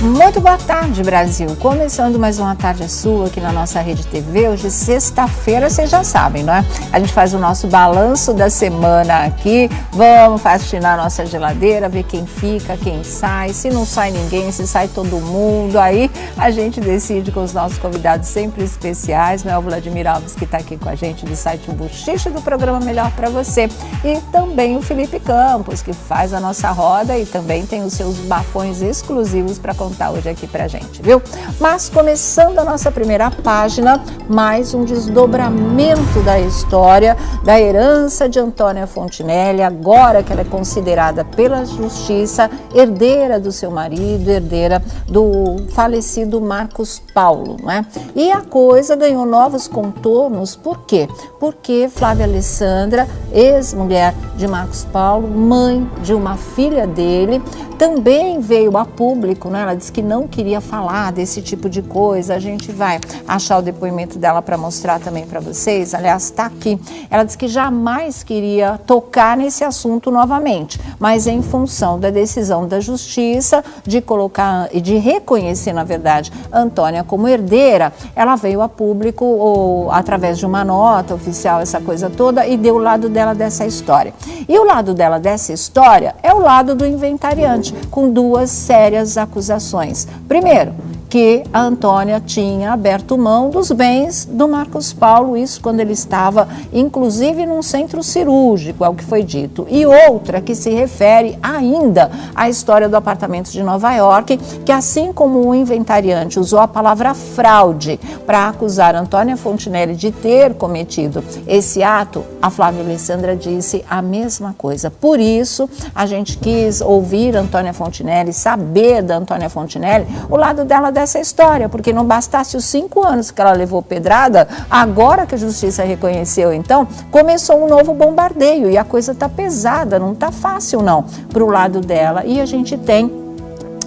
Muito boa tarde, Brasil. Começando mais uma tarde sua aqui na nossa Rede TV. Hoje, sexta-feira, vocês já sabem, não é? A gente faz o nosso balanço da semana aqui. Vamos faxinar a nossa geladeira, ver quem fica, quem sai. Se não sai ninguém, se sai todo mundo. Aí a gente decide com os nossos convidados sempre especiais, não é? O Vladimir Alves, que está aqui com a gente do site Buchiche, do programa Melhor para Você. E também o Felipe Campos, que faz a nossa roda e também tem os seus bafões exclusivos para contar hoje aqui pra gente, viu? Mas começando a nossa primeira página, mais um desdobramento da história da herança de Antônia Fontinelli, agora que ela é considerada pela justiça herdeira do seu marido, herdeira do falecido Marcos Paulo, né? E a coisa ganhou novos contornos, por quê? Porque Flávia Alessandra, ex-mulher de Marcos Paulo, mãe de uma filha dele, também veio a público, né? Ela disse que não queria falar desse tipo de coisa. A gente vai achar o depoimento dela para mostrar também para vocês. Aliás, está aqui. Ela disse que jamais queria tocar nesse assunto novamente, mas em função da decisão da justiça de colocar e de reconhecer, na verdade, Antônia como herdeira, ela veio a público através de uma nota oficial, essa coisa toda, e deu o lado dela dessa história. E o lado dela dessa história é o lado do inventariante, com duas sérias acusações. Primeiro, que a Antônia tinha aberto mão dos bens do Marcos Paulo, isso quando ele estava, inclusive, num centro cirúrgico, é o que foi dito. E outra que se refere ainda à história do apartamento de Nova York, que assim como o inventariante usou a palavra fraude para acusar Antônia Fontinelli de ter cometido esse ato, a Flávia Alessandra disse a mesma coisa. Por isso, a gente quis ouvir Antônia Fontinelli, saber da Antônia Fontinelli o lado dela dessa história, porque não bastasse os 5 anos que ela levou pedrada, agora que a justiça reconheceu, então, começou um novo bombardeio e a coisa está pesada, não está fácil não, para o lado dela. E a gente tem,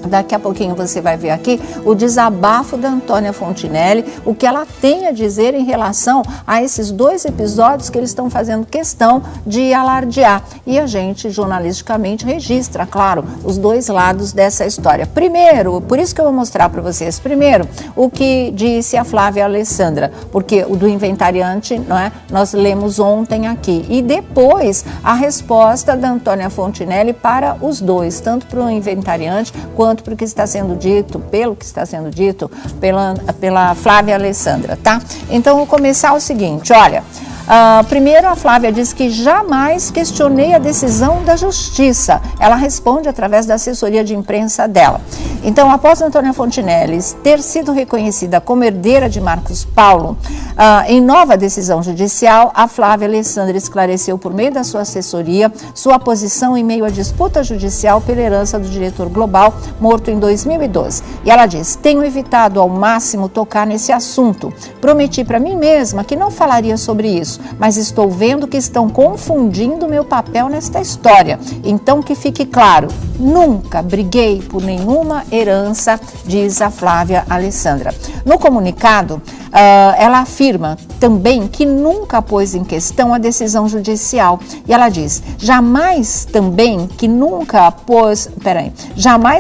daqui a pouquinho você vai ver aqui o desabafo da Antônia Fontinelli, o que ela tem a dizer em relação a esses dois episódios que eles estão fazendo questão de alardear. E a gente, jornalisticamente, registra, claro, os dois lados dessa história. Primeiro, por isso que eu vou mostrar para vocês, primeiro, o que disse a Flávia Alessandra, porque o do inventariante, não é? Nós lemos ontem aqui. E depois, a resposta da Antônia Fontinelli para os dois, tanto para o inventariante quanto para o que está sendo dito, pelo que está sendo dito pela Flávia Alessandra, tá? Então, vou começar o seguinte, olha... primeiro, a Flávia diz que jamais questionei a decisão da justiça. Ela responde através da assessoria de imprensa dela. Então, após Antônia Fontinelli ter sido reconhecida como herdeira de Marcos Paulo, em nova decisão judicial, a Flávia Alessandra esclareceu por meio da sua assessoria sua posição em meio à disputa judicial pela herança do diretor global, morto em 2012. E ela diz: tenho evitado ao máximo tocar nesse assunto. Prometi para mim mesma que não falaria sobre isso, mas estou vendo que estão confundindo meu papel nesta história. Então, que fique claro, nunca briguei por nenhuma herança, diz a Flávia Alessandra. No comunicado, ela afirma também que nunca pôs em questão a decisão judicial. E ela diz, jamais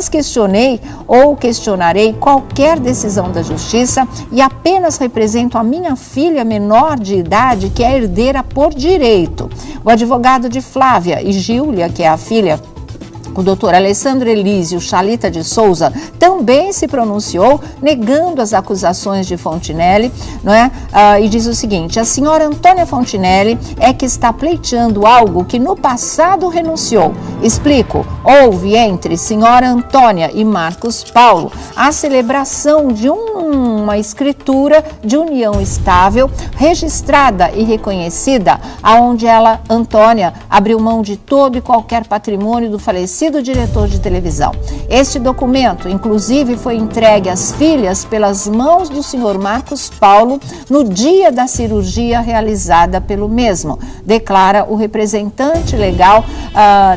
questionei ou questionarei qualquer decisão da justiça e apenas represento a minha filha menor de idade, que é herdeira por direito. O advogado de Flávia e Júlia, que é a filha, o doutor Alessandro Elísio Chalita de Souza, também se pronunciou negando as acusações de Fontinelli, não é? E diz o seguinte: a senhora Antônia Fontinelli é que está pleiteando algo que no passado renunciou. Explico, houve entre senhora Antônia e Marcos Paulo a celebração de uma escritura de união estável, registrada e reconhecida, aonde ela, Antônia, abriu mão de todo e qualquer patrimônio do falecido diretor de televisão. Este documento, inclusive, foi entregue às filhas pelas mãos do senhor Marcos Paulo no dia da cirurgia realizada pelo mesmo, declara o representante legal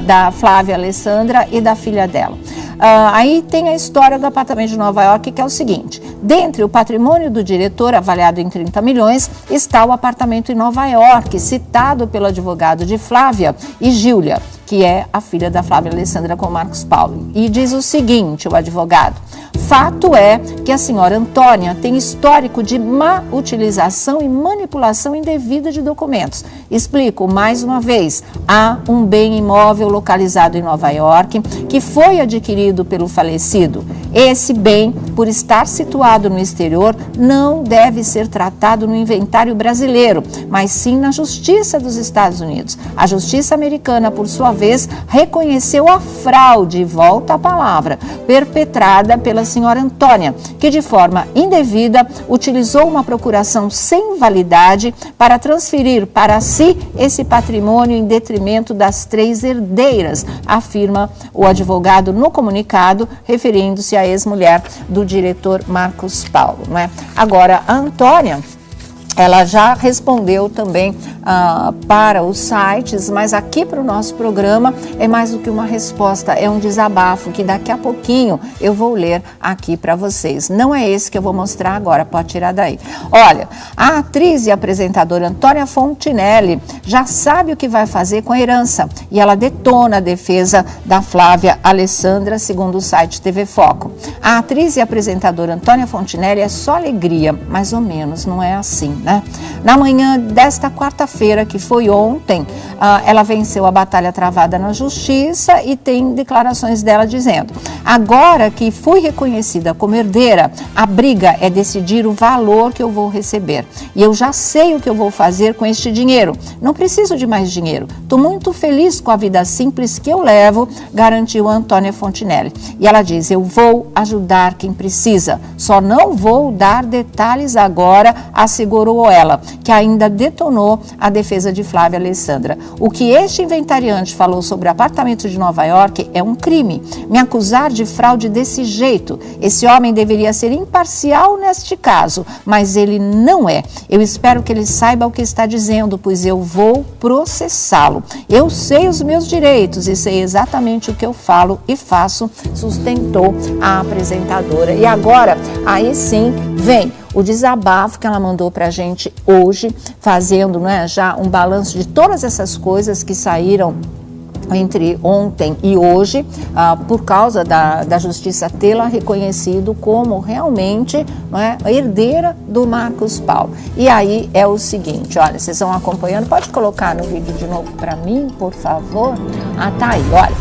da Flávia Alessandra e da filha dela. Aí tem a história do apartamento de Nova York, que é o seguinte: dentre o patrimônio do diretor, avaliado em 30 milhões, está o apartamento em Nova York, citado pelo advogado de Flávia e Júlia, que é a filha da Flávia Alessandra com Marcos Paulo. E diz o seguinte, o advogado: Fato é que a senhora Antônia tem histórico de má utilização e manipulação indevida de documentos. Explico mais uma vez. Há um bem imóvel localizado em Nova York que foi adquirido pelo falecido. Esse bem, por estar situado no exterior, não deve ser tratado no inventário brasileiro, mas sim na Justiça dos Estados Unidos. A Justiça americana, por sua vez, reconheceu a fraude, volta a palavra, perpetrada pela senhora Antônia, que de forma indevida utilizou uma procuração sem validade para transferir para si esse patrimônio em detrimento das 3 herdeiras, afirma o advogado no comunicado, referindo-se à ex-mulher do diretor Marcos Paulo, não é? Agora, a Antônia, ela já respondeu também para os sites, mas aqui para o nosso programa é mais do que uma resposta, é um desabafo que daqui a pouquinho eu vou ler aqui para vocês. Não é esse que eu vou mostrar agora, pode tirar daí. Olha, a atriz e apresentadora Antônia Fontinelli já sabe o que vai fazer com a herança e ela detona a defesa da Flávia Alessandra, segundo o site TV Foco. A atriz e apresentadora Antônia Fontinelli é só alegria, mais ou menos, não é assim, né? Na manhã desta quarta-feira, que foi ontem, ela venceu a batalha travada na justiça e tem declarações dela dizendo: agora que fui reconhecida como herdeira, a briga é decidir o valor que eu vou receber. E eu já sei o que eu vou fazer com este dinheiro. Não preciso de mais dinheiro. Estou muito feliz com a vida simples que eu levo, garantiu a Antônia Fontinelli. E ela diz: eu vou ajudar quem precisa, só não vou dar detalhes agora, assegurou ela, que ainda detonou a defesa de Flávia Alessandra. O que este inventariante falou sobre o apartamento de Nova York é um crime. Me acusar de fraude desse jeito. Esse homem deveria ser imparcial neste caso, mas ele não é. Eu espero que ele saiba o que está dizendo, pois eu vou processá-lo. Eu sei os meus direitos e sei exatamente o que eu falo e faço, sustentou a apresentadora. E agora, aí sim, vem o desabafo que ela mandou para a gente hoje, fazendo, não é, já um balanço de todas essas coisas que saíram entre ontem e hoje, por causa da justiça tê-la reconhecido como realmente, não é, herdeira do Marcos Paulo. E aí é o seguinte, olha, vocês vão acompanhando, pode colocar no vídeo de novo para mim, por favor? Tá aí, olha.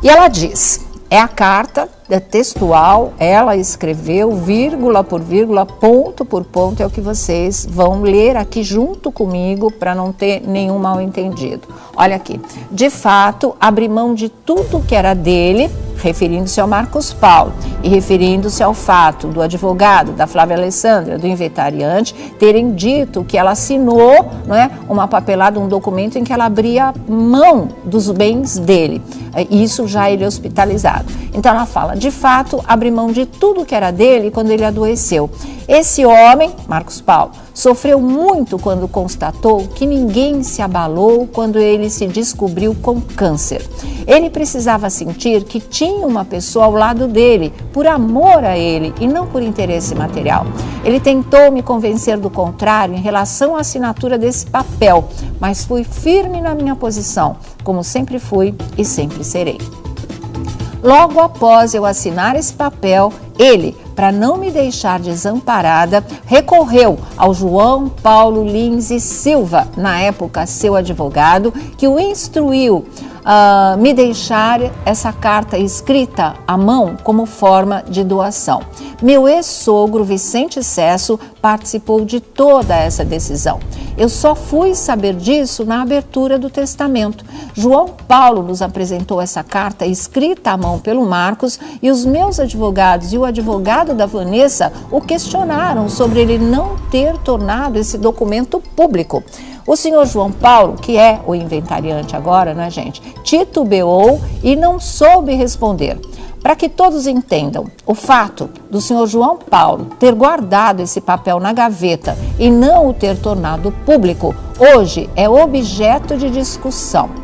E ela diz... É a carta textual, ela escreveu vírgula por vírgula, ponto por ponto, é o que vocês vão ler aqui junto comigo para não ter nenhum mal-entendido. Olha aqui, de fato, abri mão de tudo que era dele, referindo-se ao Marcos Paulo e referindo-se ao fato do advogado, da Flávia Alessandra, do inventariante, terem dito que ela assinou, não é, uma papelada, um documento em que ela abria mão dos bens dele. Isso já ele hospitalizado. Então ela fala, de fato, abri mão de tudo que era dele quando ele adoeceu. Esse homem, Marcos Paulo, sofreu muito quando constatou que ninguém se abalou quando ele se descobriu com câncer. Ele precisava sentir que tinha uma pessoa ao lado dele, por amor a ele e não por interesse material. Ele tentou me convencer do contrário em relação à assinatura desse papel, mas fui firme na minha posição, como sempre fui e sempre serei. Logo após eu assinar esse papel, ele, para não me deixar desamparada, recorreu ao João Paulo Lins e Silva, na época seu advogado, que o instruiu me deixar essa carta escrita à mão como forma de doação. Meu ex-sogro Vicente Cesso participou de toda essa decisão. Eu só fui saber disso na abertura do testamento. João Paulo nos apresentou essa carta escrita à mão pelo Marcos e os meus advogados e o advogado da Vanessa o questionaram sobre ele não ter tornado esse documento público. O senhor João Paulo, que é o inventariante agora, né, gente, titubeou e não soube responder. Para que todos entendam, o fato do senhor João Paulo ter guardado esse papel na gaveta e não o ter tornado público, hoje é objeto de discussão.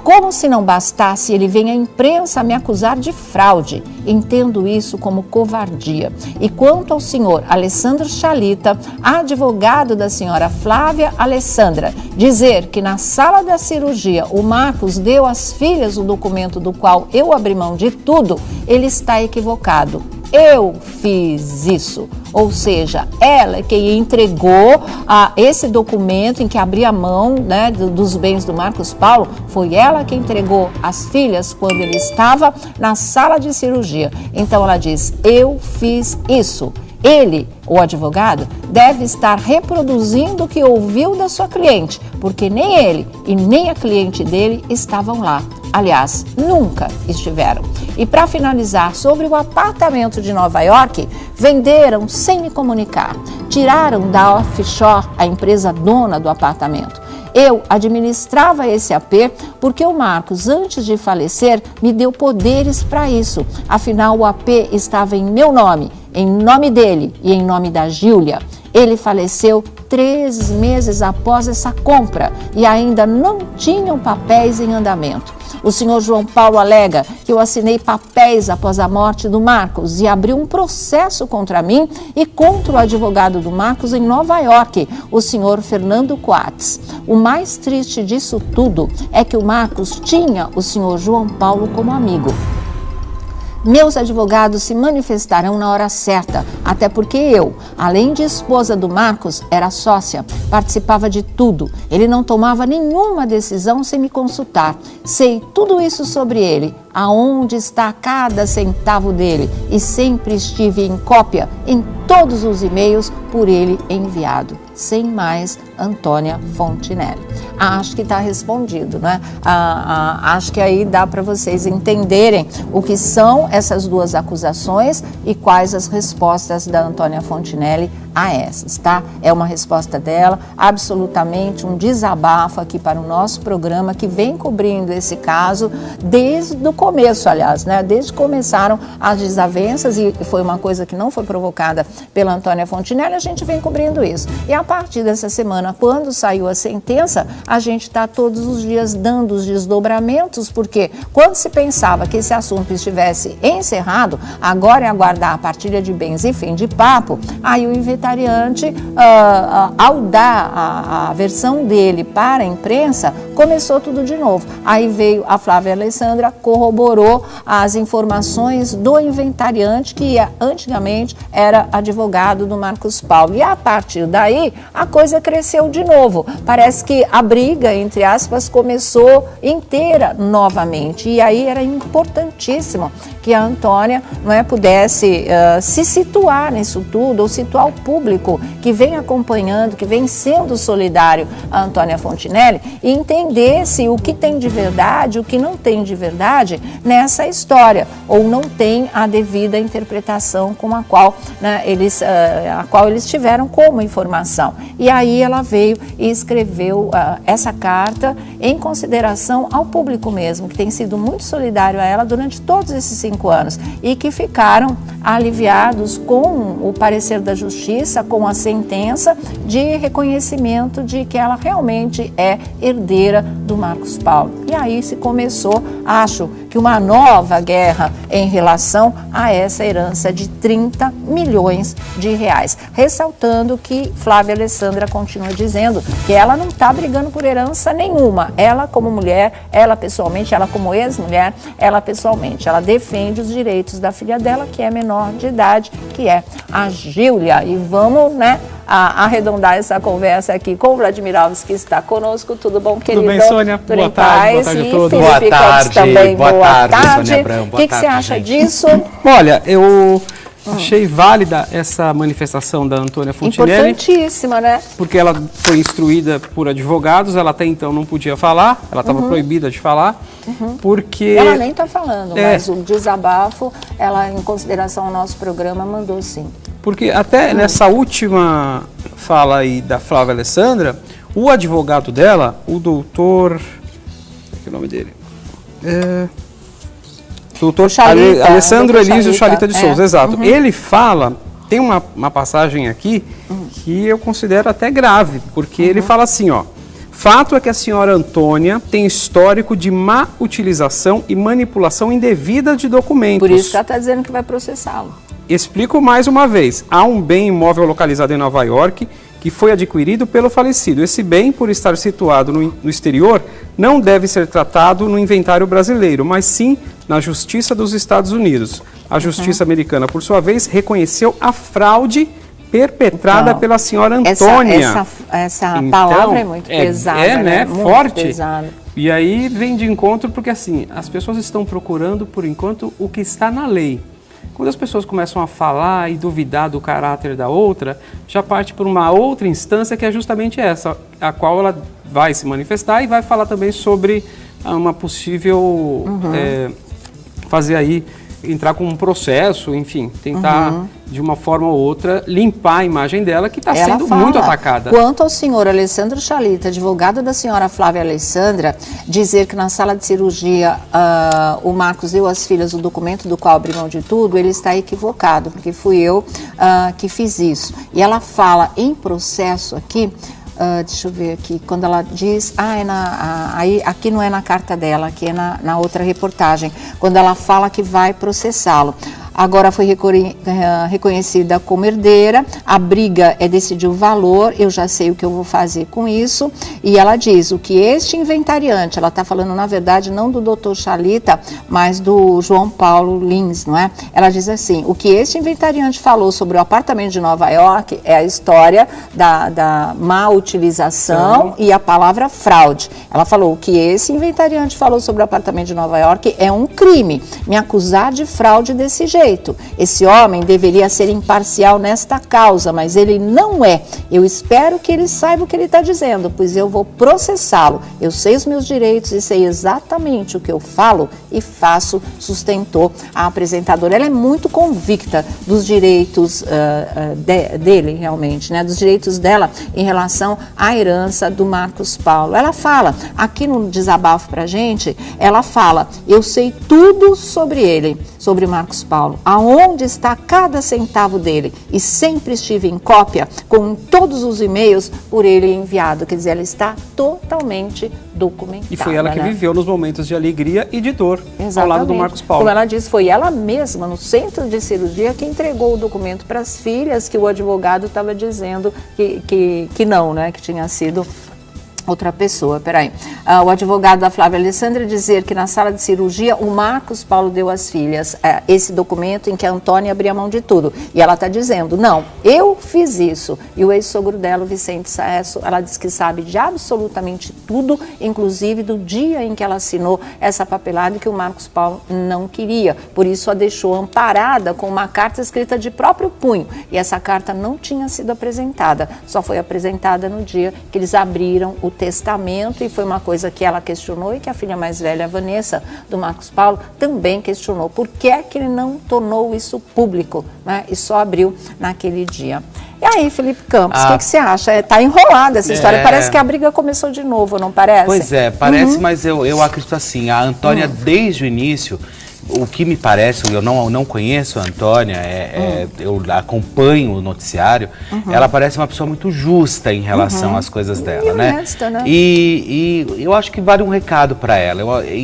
Como se não bastasse, ele vem à imprensa me acusar de fraude. Entendo isso como covardia. E quanto ao senhor Alessandro Chalita, advogado da senhora Flávia Alessandra, dizer que na sala da cirurgia o Marcos deu às filhas o documento do qual eu abri mão de tudo, ele está equivocado. eu fiz isso. Ou seja, ela é quem entregou esse documento em que abria mão, né, dos bens do Marcos Paulo. Foi ela que entregou as filhas quando ele estava na sala de cirurgia. Então ela diz, eu fiz isso. Ele, o advogado, deve estar reproduzindo o que ouviu da sua cliente, porque nem ele e nem a cliente dele estavam lá. Aliás, nunca estiveram. E para finalizar, sobre o apartamento de Nova York, venderam sem me comunicar. Tiraram da offshore a empresa dona do apartamento. Eu administrava esse AP porque o Marcos, antes de falecer, me deu poderes para isso. Afinal, o AP estava em meu nome, em nome dele e em nome da Júlia. Ele faleceu 3 meses após essa compra e ainda não tinham papéis em andamento. O senhor João Paulo alega que eu assinei papéis após a morte do Marcos e abriu um processo contra mim e contra o advogado do Marcos em Nova York, o senhor Fernando Coates. O mais triste disso tudo é que o Marcos tinha o senhor João Paulo como amigo. Meus advogados se manifestarão na hora certa, até porque eu, além de esposa do Marcos, era sócia, participava de tudo. Ele não tomava nenhuma decisão sem me consultar. Sei tudo isso sobre ele, aonde está cada centavo dele e sempre estive em cópia em todos os e-mails por ele enviado. Sem mais, Antônia Fontinelli. Acho que está respondido, né? Acho que aí dá para vocês entenderem o que são essas duas acusações e quais as respostas da Antônia Fontinelli a essas, tá? É uma resposta dela, absolutamente um desabafo aqui para o nosso programa que vem cobrindo esse caso desde o começo, aliás, né? Desde que começaram as desavenças e foi uma coisa que não foi provocada pela Antônia Fontinelli, a gente vem cobrindo isso. E a partir dessa semana, quando saiu a sentença, a gente está todos os dias dando os desdobramentos, porque quando se pensava que esse assunto estivesse encerrado, agora é aguardar a partilha de bens e fim de papo, aí o inventariante, ao dar a versão dele para a imprensa, começou tudo de novo. Aí veio a Flávia Alessandra, corroborou as informações do inventariante, que antigamente era advogado do Marcos Paulo. E a partir daí, a coisa cresceu de novo. Parece que a briga, entre aspas, começou inteira novamente. E aí era importantíssimo que a Antônia pudesse se situar nisso tudo, ou situar o público que vem acompanhando, que vem sendo solidário a Antônia Fontinelli, e entendesse o que tem de verdade, o que não tem de verdade nessa história, ou não tem a devida interpretação com a qual, eles tiveram como informação. E aí ela veio e escreveu essa carta em consideração ao público mesmo, que tem sido muito solidário a ela durante todos esses 5 anos e que ficaram aliviados com o parecer da Justiça, com a sentença de reconhecimento de que ela realmente é herdeira do Marcos Paulo. E aí se começou, acho que uma nova guerra em relação a essa herança de 30 milhões de reais. Ressaltando que Flávia Alessandra continua dizendo que ela não está brigando por herança nenhuma. Ela como mulher, ela pessoalmente, ela como ex-mulher, ela pessoalmente, ela defende os direitos da filha dela, que é menor de idade, que é a Júlia. E vamos, arredondar essa conversa aqui com o Vladimir Alves, que está conosco. Tudo bom, querido? Tudo bem, Sônia? Boa tarde a todos. Boa tarde, também. Boa tarde. Sônia Abrão. O que você acha disso? Olha, eu achei válida essa manifestação da Antônia Fontinelli. Importantíssima, né? Porque ela foi instruída por advogados, ela até então não podia falar, ela estava proibida de falar, porque... Ela nem está falando, mas o desabafo, ela, em consideração ao nosso programa, mandou sim. Porque até nessa última fala aí da Flávia Alessandra, o advogado dela, o doutor... Qual é o nome dele? Doutor Alessandro Elísio Chalita de Souza, exato. Ele fala, tem uma passagem aqui que eu considero até grave, porque ele fala assim, ó: fato é que a senhora Antônia tem histórico de má utilização e manipulação indevida de documentos. Por isso que ela está dizendo que vai processá-lo. Explico mais uma vez, há um bem imóvel localizado em Nova York que foi adquirido pelo falecido. Esse bem, por estar situado no exterior, não deve ser tratado no inventário brasileiro, mas sim na Justiça dos Estados Unidos. A justiça americana, por sua vez, reconheceu a fraude perpetrada pela senhora Antônia. Essa palavra é muito pesada, né? Muito forte. Pesada. E aí vem de encontro porque, assim, as pessoas estão procurando, por enquanto, o que está na lei. Quando as pessoas começam a falar e duvidar do caráter da outra, já parte por uma outra instância que é justamente essa, a qual ela vai se manifestar e vai falar também sobre uma possível fazer aí, entrar com um processo, enfim, tentar de uma forma ou outra limpar a imagem dela, que está sendo muito atacada. Quanto ao senhor Alessandro Chalita, advogado da senhora Flávia Alessandra, dizer que na sala de cirurgia o Marcos deu às filhas o documento do qual abriu mão de tudo, ele está equivocado, porque fui eu que fiz isso. E ela fala em processo aqui, deixa eu ver aqui, quando ela diz, aqui não é na carta dela, aqui é na outra reportagem, quando ela fala que vai processá-lo. Agora foi reconhecida como herdeira, a briga é decidir o valor, eu já sei o que eu vou fazer com isso. E ela diz, o que este inventariante, ela está falando na verdade não do Dr. Chalita, mas do João Paulo Lins, não é? Ela diz assim, o que este inventariante falou sobre o apartamento de Nova York é a história da má utilização e a palavra fraude. Ela falou, o que esse inventariante falou sobre o apartamento de Nova York é um crime, me acusar de fraude desse jeito. Esse homem deveria ser imparcial nesta causa, mas ele não é. Eu espero que ele saiba o que ele está dizendo, pois eu vou processá-lo. Eu sei os meus direitos e sei exatamente o que eu falo e faço, sustentou a apresentadora. Ela é muito convicta dos direitos dele, realmente, né? Dos direitos dela em relação à herança do Marcos Paulo. Ela fala, aqui no desabafo pra gente, ela fala, eu sei tudo sobre ele, sobre Marcos Paulo, aonde está cada centavo dele, e sempre estive em cópia com todos os e-mails por ele enviado, quer dizer, ela está totalmente documentada. E foi ela que viveu nos momentos de alegria e de dor, exatamente, ao lado do Marcos Paulo. Como ela disse, foi ela mesma, no centro de cirurgia, que entregou o documento para as filhas, que o advogado estava dizendo que não, né, que tinha sido outra pessoa, peraí. O advogado da Flávia Alessandra dizer que na sala de cirurgia o Marcos Paulo deu às filhas esse documento em que a Antônia abria mão de tudo. E ela está dizendo, não, eu fiz isso. E o ex-sogro dela, o Vicente Saesso, ela diz que sabe de absolutamente tudo, inclusive do dia em que ela assinou essa papelada que o Marcos Paulo não queria. Por isso a deixou amparada com uma carta escrita de próprio punho. E essa carta não tinha sido apresentada, só foi apresentada no dia que eles abriram o testamento, e foi uma coisa que ela questionou e que a filha mais velha, a Vanessa, do Marcos Paulo, também questionou. Por que é que ele não tornou isso público, né? E só abriu naquele dia. E aí, Felipe Campos, o que você acha? Está enrolada essa história, parece que a briga começou de novo, não parece? Pois é, parece, mas eu acredito assim, a Antônia desde o início, o que me parece, eu não conheço a Antônia, eu acompanho o noticiário, ela parece uma pessoa muito justa em relação às coisas dela, né? Honesta, né? E eu acho que vale um recado para ela.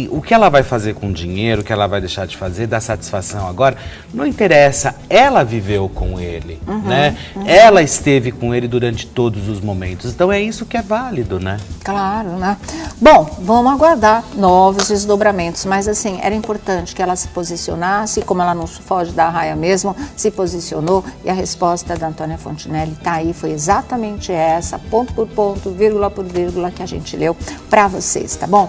O que ela vai fazer com o dinheiro, o que ela vai deixar de fazer, dar satisfação agora, não interessa. Ela viveu com ele, né? Ela esteve com ele durante todos os momentos. Então é isso que é válido, né? Claro, né? Bom, vamos aguardar novos desdobramentos, mas assim, era importante que ela se posicionasse, como ela não foge da raia mesmo, se posicionou, e a resposta da Antônia Fontinelli está aí, foi exatamente essa, ponto por ponto, vírgula por vírgula, que a gente leu para vocês, tá bom?